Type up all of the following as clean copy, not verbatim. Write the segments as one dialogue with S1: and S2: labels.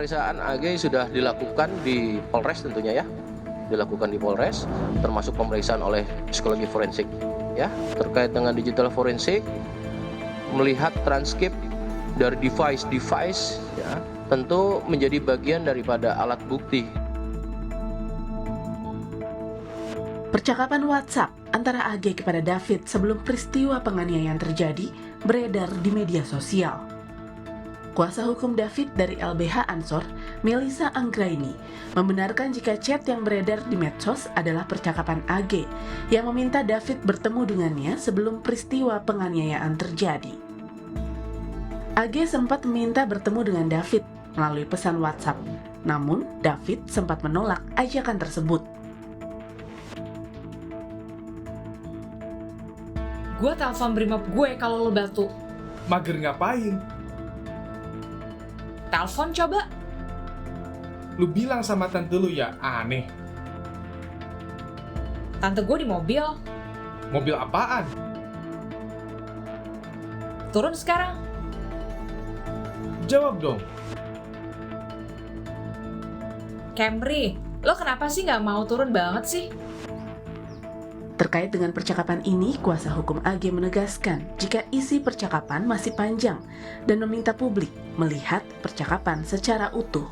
S1: Pemeriksaan AG sudah dilakukan di Polres tentunya ya, dilakukan di Polres, termasuk pemeriksaan oleh psikologi forensik ya, terkait dengan digital forensik, melihat transkrip dari device ya, tentu menjadi bagian daripada alat bukti.
S2: Percakapan WhatsApp antara AG kepada David sebelum peristiwa penganiayaan terjadi beredar di media sosial. Kuasa hukum David dari LBH Ansor, Melissa Anggraini, membenarkan jika chat yang beredar di medsos adalah percakapan AG yang meminta David bertemu dengannya sebelum peristiwa penganiayaan terjadi. AG sempat meminta bertemu dengan David melalui pesan WhatsApp, namun David sempat menolak ajakan tersebut.
S3: Gue telepon Brimob gue kalau lo batu.
S4: Mager ngapain?
S3: Telepon coba.
S4: Lu bilang sama tante lu ya, aneh.
S3: Tante gue di mobil.
S4: Mobil apaan?
S3: Turun sekarang.
S4: Jawab dong.
S3: Camry, lo kenapa sih nggak mau turun banget sih?
S2: Terkait dengan percakapan ini, kuasa hukum AG menegaskan jika isi percakapan masih panjang dan meminta publik melihat percakapan secara utuh.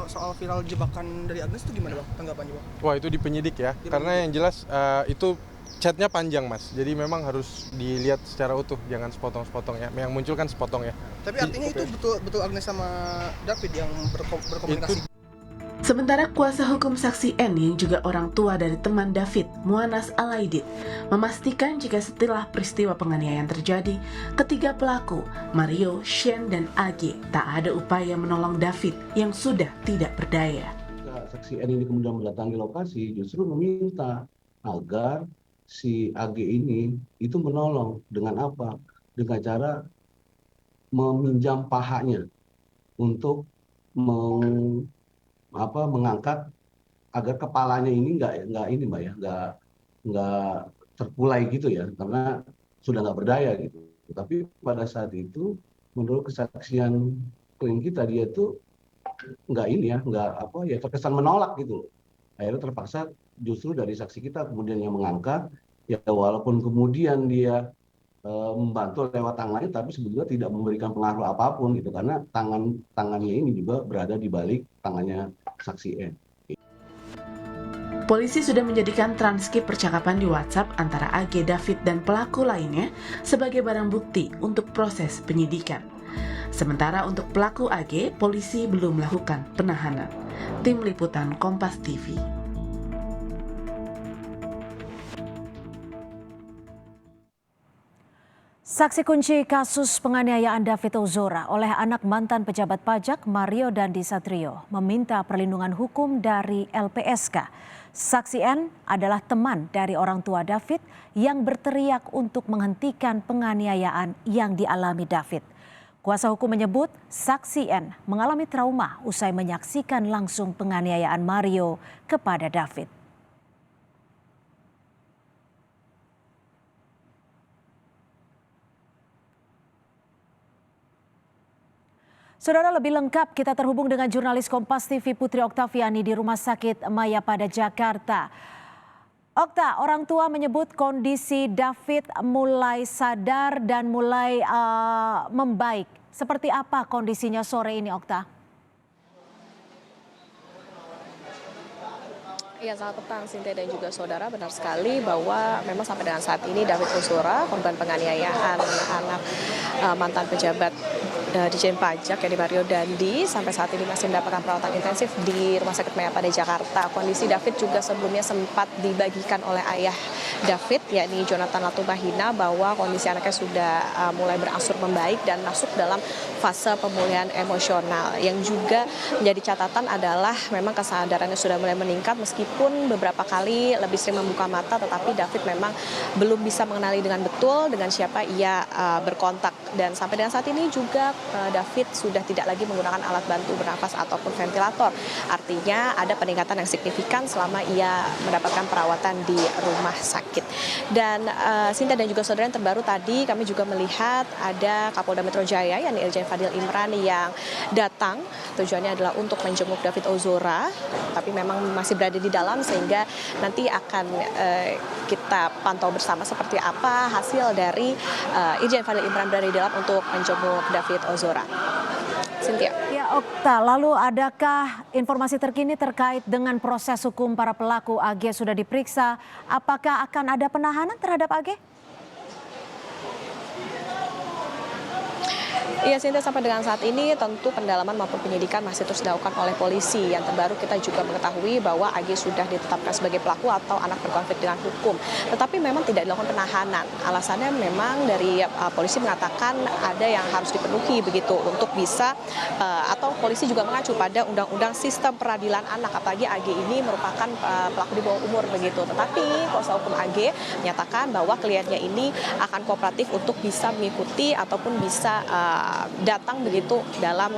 S5: Soal viral jebakan dari Agnes itu gimana Bang tanggapannya Bang?
S6: Wah itu di penyidik ya, karena yang jelas itu chatnya panjang Mas, jadi memang harus dilihat secara utuh, jangan sepotong-sepotong ya, yang muncul kan sepotong ya.
S5: Tapi artinya itu betul Agnes sama David yang berkomunikasi?
S2: Sementara kuasa hukum saksi N yang juga orang tua dari teman David, Muanas Alaidit, memastikan jika setelah peristiwa penganiayaan terjadi, ketiga pelaku, Mario, Shen, dan AG, tak ada upaya menolong David yang sudah tidak berdaya.
S7: Saksi N ini kemudian mendatangi lokasi justru meminta agar si AG ini itu menolong dengan apa? Dengan cara meminjam pahanya untuk mengangkat agar kepalanya ini nggak terkulai gitu ya, karena sudah nggak berdaya gitu. Tapi pada saat itu menurut kesaksian klien kita, dia tuh nggak terkesan menolak gitu. Akhirnya terpaksa justru dari saksi kita kemudian yang mengangkat ya, walaupun kemudian dia membantu lewat tangannya, tapi sebetulnya tidak memberikan pengaruh apapun gitu, karena tangannya ini juga berada di balik tangannya saksi N.
S2: Polisi sudah menjadikan transkrip percakapan di WhatsApp antara AG, David, dan pelaku lainnya sebagai barang bukti untuk proses penyidikan. Sementara untuk pelaku AG, polisi belum melakukan penahanan. Tim Liputan Kompas TV.
S8: Saksi kunci kasus penganiayaan David Ozora oleh anak mantan pejabat pajak Mario Dandi Satrio meminta perlindungan hukum dari LPSK. Saksi N adalah teman dari orang tua David yang berteriak untuk menghentikan penganiayaan yang dialami David. Kuasa hukum menyebut saksi N mengalami trauma usai menyaksikan langsung penganiayaan Mario kepada David. Saudara, lebih lengkap kita terhubung dengan jurnalis Kompas TV Putri Oktaviani di Rumah Sakit Mayapada, Jakarta. Okta, orang tua menyebut kondisi David mulai sadar dan mulai membaik. Seperti apa kondisinya sore ini, Okta?
S9: Ya, selamat petang Sintia dan juga saudara, benar sekali bahwa memang sampai dengan saat ini David Ozora, korban penganiayaan anak mantan pejabat Dijen Pajak yakni Mario Dandi, sampai saat ini masih mendapatkan perawatan intensif di Rumah Sakit Mayapada Jakarta. Kondisi David juga sebelumnya sempat dibagikan oleh ayah David yakni Jonathan Latumahina bahwa kondisi anaknya sudah mulai berangsur membaik dan masuk dalam fase pemulihan emosional. Yang juga menjadi catatan adalah memang kesadarannya sudah mulai meningkat meskipun beberapa kali lebih sering membuka mata, tetapi David memang belum bisa mengenali dengan betul dengan siapa ia berkontak. Dan sampai dengan saat ini juga David sudah tidak lagi menggunakan alat bantu bernafas ataupun ventilator. Artinya ada peningkatan yang signifikan selama ia mendapatkan perawatan di rumah sakit. Dan Sinta dan juga saudara yang terbaru tadi kami juga melihat ada Kapolda Metro Jaya yakni Irjen Fadil Imran yang datang. Tujuannya adalah untuk menjenguk David Ozora, tapi memang masih berada di dalam sehingga nanti akan kita pantau bersama seperti apa hasil dari Irjen Fadil Imran berada di dalam untuk menjenguk David Ozora. Cynthia.
S8: Ya, Okta, lalu adakah informasi terkini terkait dengan proses hukum para pelaku? AG sudah diperiksa, apakah akan ada penahanan terhadap AG?
S9: Iya, Sinta, sampai dengan saat ini tentu pendalaman maupun penyidikan masih terus dilakukan oleh polisi. Yang terbaru kita juga mengetahui bahwa AG sudah ditetapkan sebagai pelaku atau anak berkonflik dengan hukum. Tetapi memang tidak dilakukan penahanan. Alasannya memang dari polisi mengatakan ada yang harus dipenuhi begitu untuk bisa atau polisi juga mengacu pada Undang-Undang Sistem Peradilan Anak. Apalagi AG ini merupakan pelaku di bawah umur begitu. Tetapi kuasa hukum AG menyatakan bahwa kliennya ini akan kooperatif untuk bisa mengikuti ataupun bisa datang begitu dalam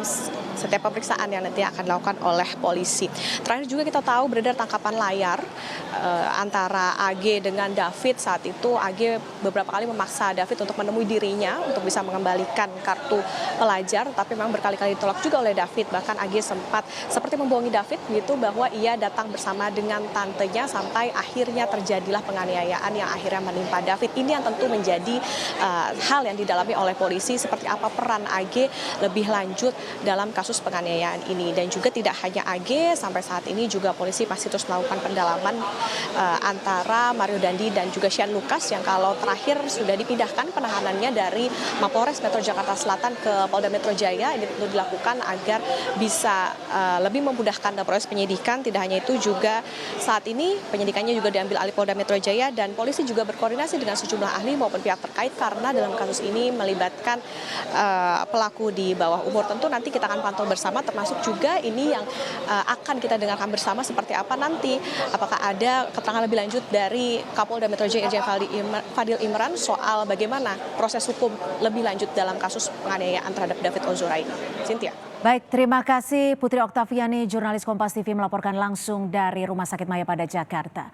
S9: setiap pemeriksaan yang nanti akan dilakukan oleh polisi. Terakhir juga kita tahu beredar tangkapan layar antara AG dengan David. Saat itu AG beberapa kali memaksa David untuk menemui dirinya untuk bisa mengembalikan kartu pelajar, tapi memang berkali-kali ditolak juga oleh David. Bahkan AG sempat seperti membohongi David begitu bahwa ia datang bersama dengan tantenya sampai akhirnya terjadilah penganiayaan yang akhirnya menimpa David. Ini yang tentu menjadi hal yang didalami oleh polisi seperti apa peran AG lebih lanjut dalam kasus penganiayaan ini. Dan juga tidak hanya AG, sampai saat ini juga polisi masih terus melakukan pendalaman antara Mario Dandi dan juga Shane Lucas yang kalau terakhir sudah dipindahkan penahanannya dari Mapolres Metro Jakarta Selatan ke Polda Metro Jaya. Ini tentu dilakukan agar bisa lebih memudahkan dalam proses penyidikan. Tidak hanya itu, juga saat ini penyidikannya juga diambil alih Polda Metro Jaya dan polisi juga berkoordinasi dengan sejumlah ahli maupun pihak terkait karena dalam kasus ini melibatkan pelaku di bawah umur. Tentu nanti kita akan pantau bersama, termasuk juga ini yang akan kita dengarkan bersama seperti apa nanti. Apakah ada keterangan lebih lanjut dari Kapolda Metro Jaya Irjen Fadil Imran soal bagaimana proses hukum lebih lanjut dalam kasus penganiayaan terhadap David Ozora ini. Cynthia.
S8: Baik, terima kasih Putri Oktaviani, jurnalis Kompas TV melaporkan langsung dari Rumah Sakit Mayapada, Jakarta.